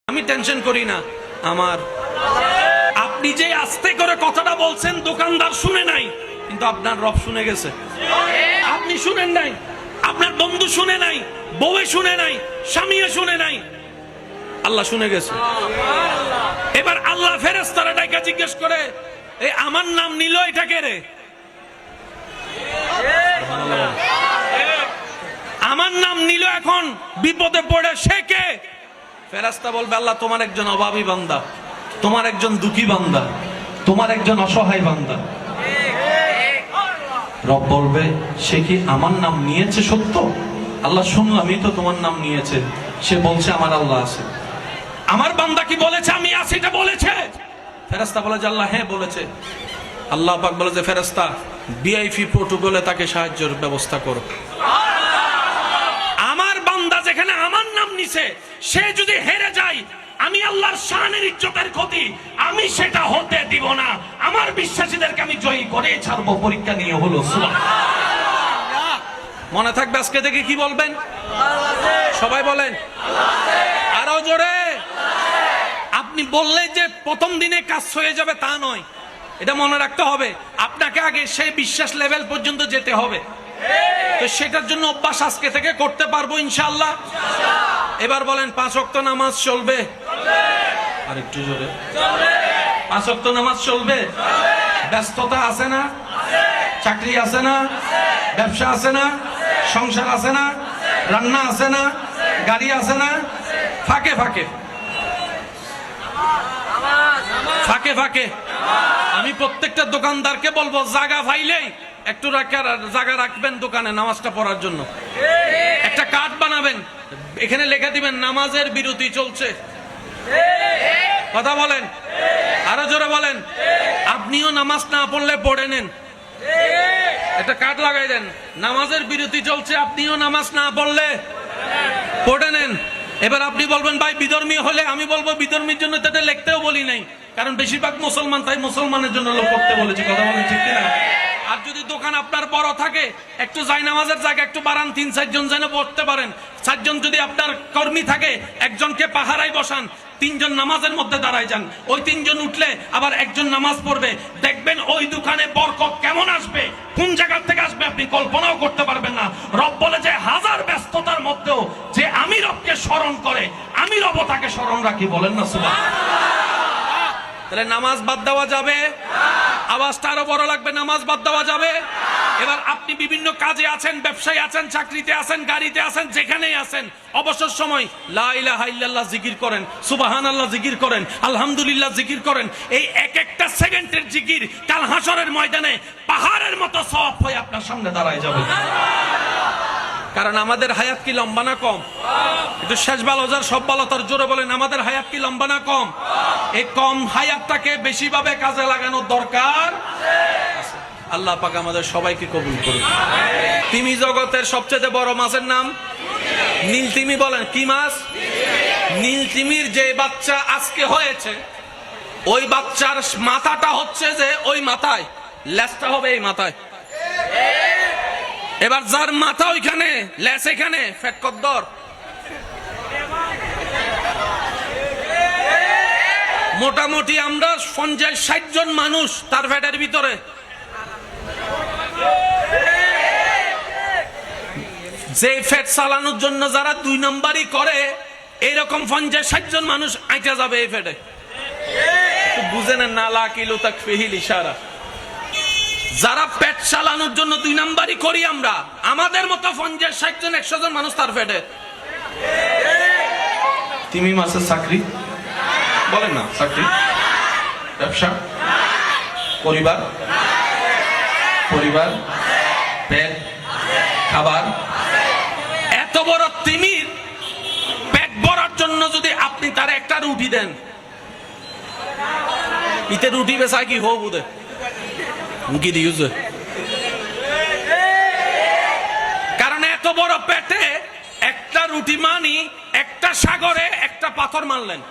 আমি টেনশন করি না। আমার আপনি যে আস্তে করে কথাটা বলছেন দোকানদার শুনে নাই, কিন্তু আপনার রব শুনে গেছে। আপনি শুনেন নাই, আপনার বন্ধু শুনে নাই, বউয়ে শুনে নাই, স্বামীয়ে শুনে নাই, আল্লাহ শুনে গেছে। এবার আল্লাহ ফেরেশতারা ডাইকা জিজ্ঞেস করে, এই আমার নাম নিল এটা কে রে? আমার নাম নিল, এখন বিপদে পড়ে সে কে? ফেরেশতা বলবে, আল্লাহ তোমার একজন অভাবী বান্দা, তোমার একজন দুঃখী বান্দা, তোমার একজন অসহায় বান্দা। রব বলবে, সে কি আমার নাম নিয়েছে সত্য? আল্লাহ শুনলামই তো তোমার নাম নিয়েছে, সে বলছে আমার আল্লাহ আছে। আমার বান্দা কি বলেছে আমি আছি এটা বলেছে? ফেরেশতা বলে যে আল্লাহ হ্যাঁ বলেছে। আল্লাহ পাক বলে যে ফেরেশতা ভিআইপি প্রোটোকলে তাকে সাহায্যের ব্যবস্থা করো। আমার বান্দা যেখানে আমার নাম নিছে, সে যদি হেরে যায়, আমি আল্লাহর শানের ইজ্জতের ক্ষতি আমি সেটা হতে দিব না। আমার বিশ্বাসীদেরকে আমি জয়ী করে ছাড়বো। পরীক্ষা নিয়ে হলো। সুবহানাল্লাহ। মনে থাকবে আজকে থেকে কি বলবেন? সবাই বলেন আরো জোরে। আপনি বললে যে প্রথম দিনে কাজ হয়ে যাবে তা নয়, এটা মনে রাখতে হবে। আপনাকে আগে সেই বিশ্বাস লেভেল পর্যন্ত যেতে হবে। তো সেটার জন্য অভ্যাস আজকে থেকে করতে পারবো ইনশাআল্লাহ। এবার বলেন 5 ওয়াক্ত নামাজ চলবে? আর একটু জোরে। 5 ওয়াক্ত নামাজ চলবে? ব্যস্ততা আছে না? চাকরি আছে না? ব্যবসা আছে না? সংসার আছে না? রান্না আছে না? গাড়ি আছে না? ফাঁকে ফাঁকে ফাঁকে ফাঁকে আমি প্রত্যেকটা দোকানদারকে বলবো, জায়গা পাইলেই একটু জায়গা রাখবেন দোকানে নামাজটা পড়ার জন্য। একটা কার্ড বানাবেন, এখানে লেখা দিবেন নামাজের বিরতি চলছে। কথা বলেন আরো জোরে বলেন। আপনিও নামাজ না পড়লে পড়ে নেন, একটা কার্ড লাগাই দেন, নামাজের বিরতি চলছে, আপনিও নামাজ না পড়লে পড়ে নেন। এবার আপনি বলবেন ভাই বিধর্মী হলে, আমি বলবো বিধর্মীর জন্য এটা লিখতেও বলি নাই, কারণ বেশিরভাগ মুসলমান, তাই মুসলমানের জন্য লোক করতে বলেছি। কথা বলেন ঠিক কিনা? আর যদি দোকান আপনার বড় থাকে, একটু যাই নামাজের জায়গা একটু বাড়ান, 3-4 জন যেন বসতে পারেন। 4 জন যদি আপনার কর্মী থাকে, একজনকে পাহারায় বসান, 3 জন নামাজের মধ্যে দাঁড়ায় যান। ওই 3 জন উঠলে আবার একজন নামাজ পড়বে। দেখবেন ওই দোকানে বরকত কেমন আসবে, কোন জায়গা থেকে আসবে আপনি কল্পনাও করতে পারবেন না। রব বলে যে হাজার ব্যস্ততার মধ্যেও যে আমি রবকে স্মরণ করে, আমি রব তাকে স্মরণ রাখি। বলেন না সুবহানাল্লাহ। তাহলে নামাজ বাদ দেওয়া যাবে? আওয়াজটা আরো বড় লাগবে। নামাজ বাদ দেওয়া যাবে? এবার আপনি বিভিন্ন কাজে আছেন, ব্যবসায় আছেন, চাকরিতে আছেন, গাড়িতে আছেন, যেখানেই আছেন, অবসর সময় লা ইলাহা ইল্লাল্লাহ জিকির করেন, সুবহানাল্লাহ জিকির করেন, আলহামদুলিল্লাহ জিকির করেন। এই এক একটা সেকেন্ডের জিকির কাল হাসরের ময়দানে পাহাড়ের মতো সওয়াব হয়ে আপনার সামনে দাঁড়ায় যাবে। কারণ আমাদের হায়াত কি লম্বা না কম? একটু শেষ ভালো যার সব ভালো তার জোরে বলেন, আমাদের হায়াত কি লম্বা না কম? এই কম হায়াতটাকে বেশিভাবে কাজে লাগানোর দরকার। আল্লাহ পাক আমাদের সবাইকে কবুল করুন। তিমি জগতের সবচেয়ে বড় মাছের নাম নীল তিমি। বলেন কি মাছ? নীল তিমির যে বাচ্চা আজকে হয়েছে, ওই বাচ্চার মাথাটা হচ্ছে যে ওই মাথায়, লেজটা হবে এই মাথায়। এবার যার মাথা ওইখানে, লেজ এখানে, ফেট কদ্দর। মোটামুটি আমরা 50-60 জন মানুষ তার ফ্যাটের ভিতরে। যে ফ্যাট চালানোর জন্য যারা 2 নম্বরই করে, এইরকম 50-60 জন মানুষ আইটা যাবে এই ফ্যাটে। বুঝে নেন না, লা কিলো তাক ফিহিল ইশারা। যারা পেট চালানোর জন্য 2 নম্বরই করি আমরা, আমাদের মতো 50-60 জন 100 জন মানুষ তার ফেটে। তিমি মাসের চাকরি বলেন না, চাকরি, ব্যবসা, পরিবার, পরিবার, পেট, খাবার। এত বড় তিমির পেট ভরার জন্য যদি আপনি তার একটা রুটি দেন, ইতে রুটি বেচা কি হো বুঝে কারণ এত বড় পেটে একটা রুটি মানি একটা সাগরে একটা পাথর মারলেন।